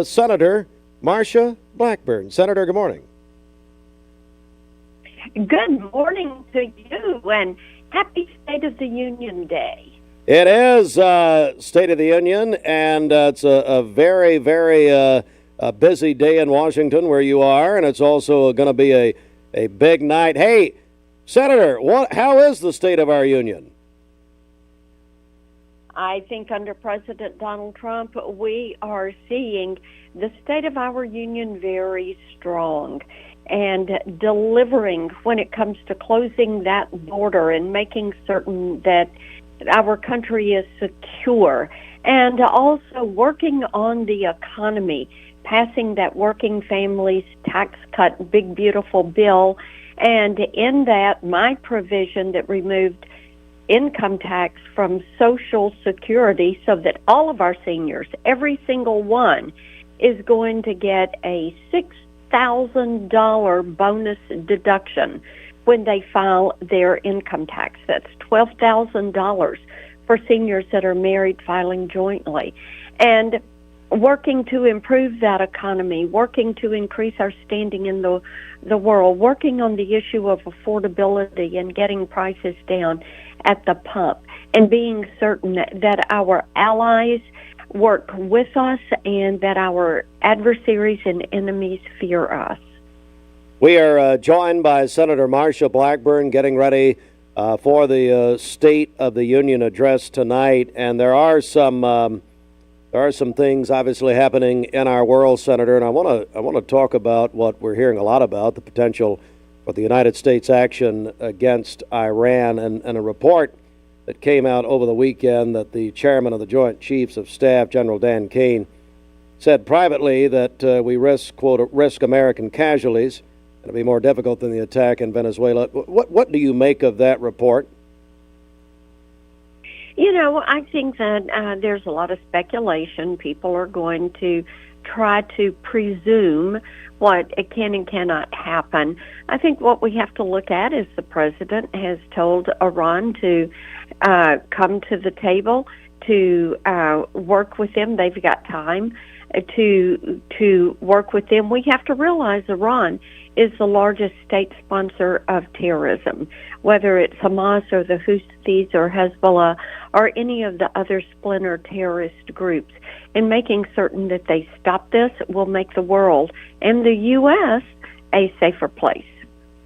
Senator Marsha Blackburn. Senator, good morning. Good morning to you, and happy State of the Union Day. It is State of the Union, and it's a very, very busy day in Washington where you are, and it's also going to be a big night. Hey, Senator, how is the state of our union? I think under President Donald Trump, we are seeing the state of our union very strong and delivering when it comes to closing that border and making certain that our country is secure, and also working on the economy, passing that working families tax cut, big beautiful bill, and in that my provision that removed income tax from Social Security so that all of our seniors, every single one, is going to get a $6,000 bonus deduction when they file their income tax. That's $12,000 for seniors that are married filing jointly. And working to improve that economy, working to increase our standing in the world, working on the issue of affordability and getting prices down at the pump, and being certain that our allies work with us and that our adversaries and enemies fear us. We are joined by Senator Marsha Blackburn getting ready for the State of the Union address tonight, and there are some things obviously happening in our world, Senator, and I want to talk about what we're hearing a lot about, the potential for the United States action against Iran, and a report that came out over the weekend that the chairman of the Joint Chiefs of Staff, General Dan Kane, said privately that we risk, quote, risk American casualties. It'll be more difficult than the attack in Venezuela. What do you make of that report? You know, I think that there's a lot of speculation. People are going to try to presume what can and cannot happen. I think what we have to look at is the president has told Iran to come to the table to work with them. They've got time to work with them. We have to realize Iran is the largest state sponsor of terrorism, whether it's Hamas or the Houthis or Hezbollah or any of the other splinter terrorist groups. And making certain that they stop this will make the world and the U.S. a safer place.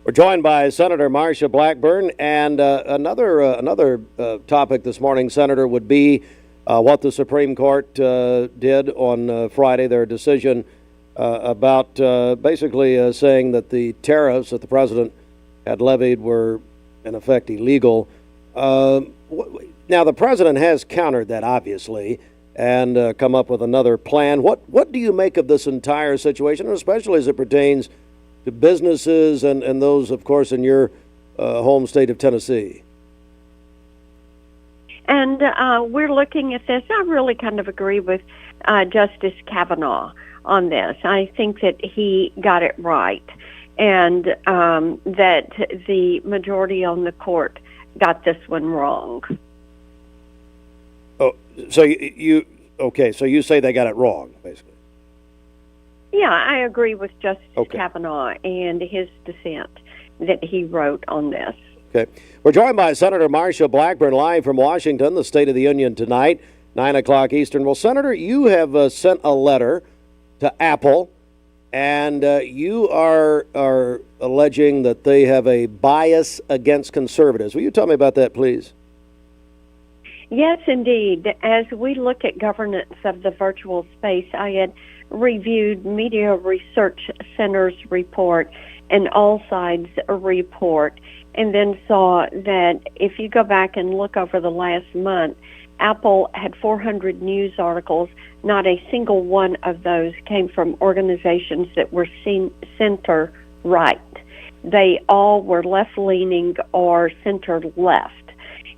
We're joined by Senator Marsha Blackburn, and another topic this morning, Senator, would be what the Supreme Court did on Friday, their decision about basically saying that the tariffs that the president had levied were, in effect, illegal. Now, the president has countered that, obviously, and come up with another plan. What do you make of this entire situation, and especially as it pertains to businesses and those, of course, in your home state of Tennessee? And we're looking at this. I really kind of agree with Justice Kavanaugh on this. I think that he got it right, and that the majority on the court got this one wrong. Oh, so so you say they got it wrong, basically? Yeah, I agree with Justice Kavanaugh and his dissent that he wrote on this. Okay. We're joined by Senator Marsha Blackburn live from Washington, the State of the Union tonight, 9 o'clock Eastern. Well, Senator, you have sent a letter to Apple, and you are alleging that they have a bias against conservatives. Will you tell me about that, please? Yes, indeed. As we look at governance of the virtual space, I had reviewed Media Research Center's report and All Sides' report, and then saw that if you go back and look over the last month, Apple had 400 news articles. Not a single one of those came from organizations that were center-right. They all were left-leaning or center-left.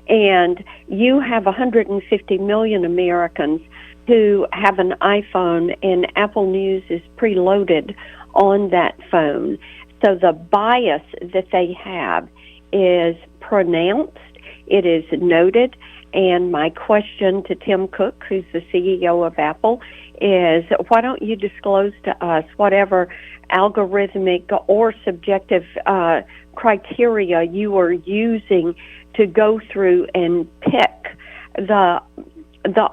And you have 150 million Americans who have an iPhone, and Apple News is preloaded on that phone. So the bias that they have is pronounced, it is noted, And my question to Tim Cook, who's the CEO of Apple, is why don't you disclose to us whatever algorithmic or subjective criteria you are using to go through and pick the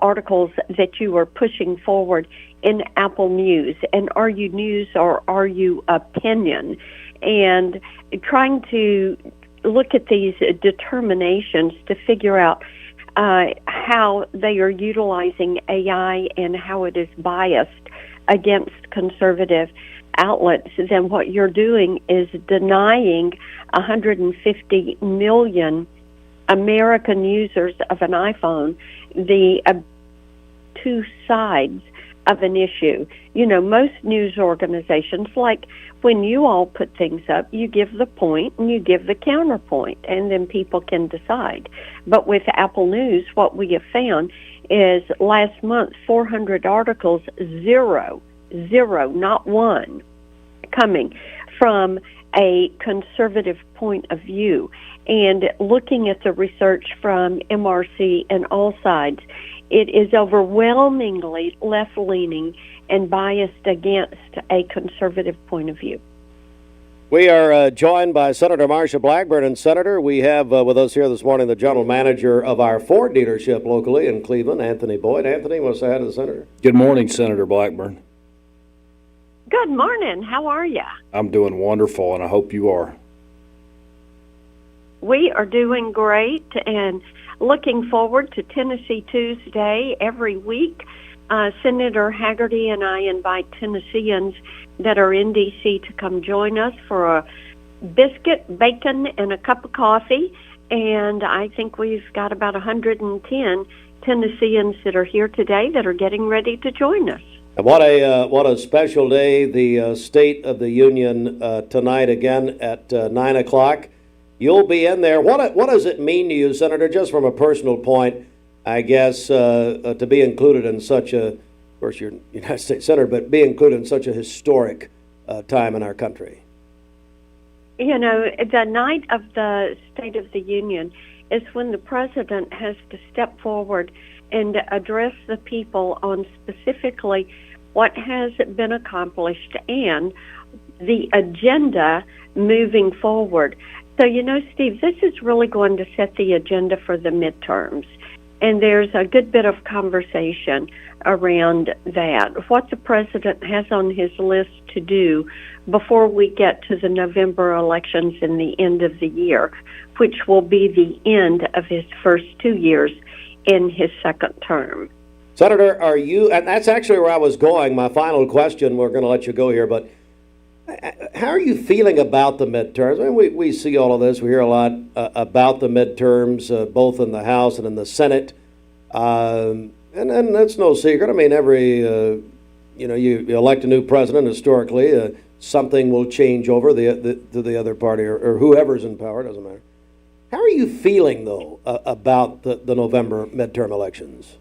articles that you are pushing forward in Apple News, and are you news or are you opinion? And trying to look at these determinations to figure out how they are utilizing AI and how it is biased against conservative outlets, then what you're doing is denying 150 million American users of an iPhone the two sides of an issue. You know, most news organizations, like when you all put things up, you give the point and you give the counterpoint, and then people can decide. But with Apple News, what we have found is last month, 400 articles, zero, not one, coming from a conservative point of view. And looking at the research from MRC and all sides, it is overwhelmingly left-leaning and biased against a conservative point of view. We are joined by Senator Marsha Blackburn. And Senator, we have with us here this morning the general manager of our Ford dealership locally in Cleveland, Anthony Boyd. Anthony, want to say hi to the Senator? Good morning, Senator Blackburn. Good morning. How are you? I'm doing wonderful, and I hope you are. We are doing great and looking forward to Tennessee Tuesday every week. Senator Haggerty and I invite Tennesseans that are in D.C. to come join us for a biscuit, bacon, and a cup of coffee. And I think we've got about 110 Tennesseans that are here today that are getting ready to join us. And what a special day, the State of the Union tonight again at 9 o'clock. You'll be in there. What does it mean to you, Senator, just from a personal point, I guess, to be included in such a, of course you're United States Senator, but be included in such a historic time in our country? You know, the night of the State of the Union is when the president has to step forward and address the people on specifically what has been accomplished and the agenda moving forward. So, you know, Steve, this is really going to set the agenda for the midterms. And there's a good bit of conversation around that, what the president has on his list to do before we get to the November elections in the end of the year, which will be the end of his first 2 years in his second term. Senator, are you, and that's actually where I was going, my final question, we're going to let you go here, but how are you feeling about the midterms? I mean, we see all of this. We hear a lot about the midterms, both in the House and in the Senate. And that's no secret. I mean, you elect a new president, historically, something will change over to the other party or whoever's in power, doesn't matter. How are you feeling, though, about the November midterm elections?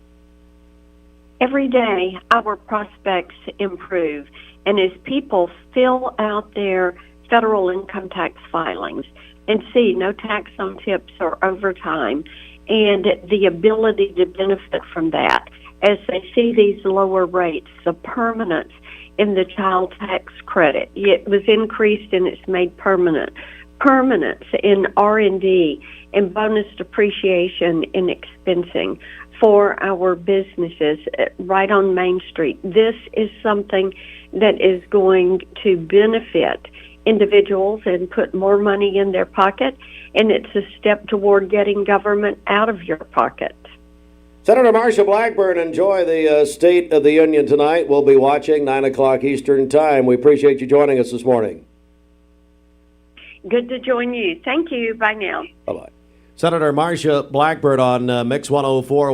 Every day, our prospects improve. And as people fill out their federal income tax filings and see no tax on tips or overtime and the ability to benefit from that, as they see these lower rates, the permanence in the child tax credit, it was increased and it's made permanent. Permanence in R&D and bonus depreciation in expensing for our businesses right on Main Street. This is something that is going to benefit individuals and put more money in their pocket, and it's a step toward getting government out of your pocket. Senator Marsha Blackburn, enjoy the State of the Union tonight. We'll be watching 9 o'clock Eastern Time. We appreciate you joining us this morning. Good to join you. Thank you. Bye now. Bye-bye. Senator Marsha Blackburn on Mix 104.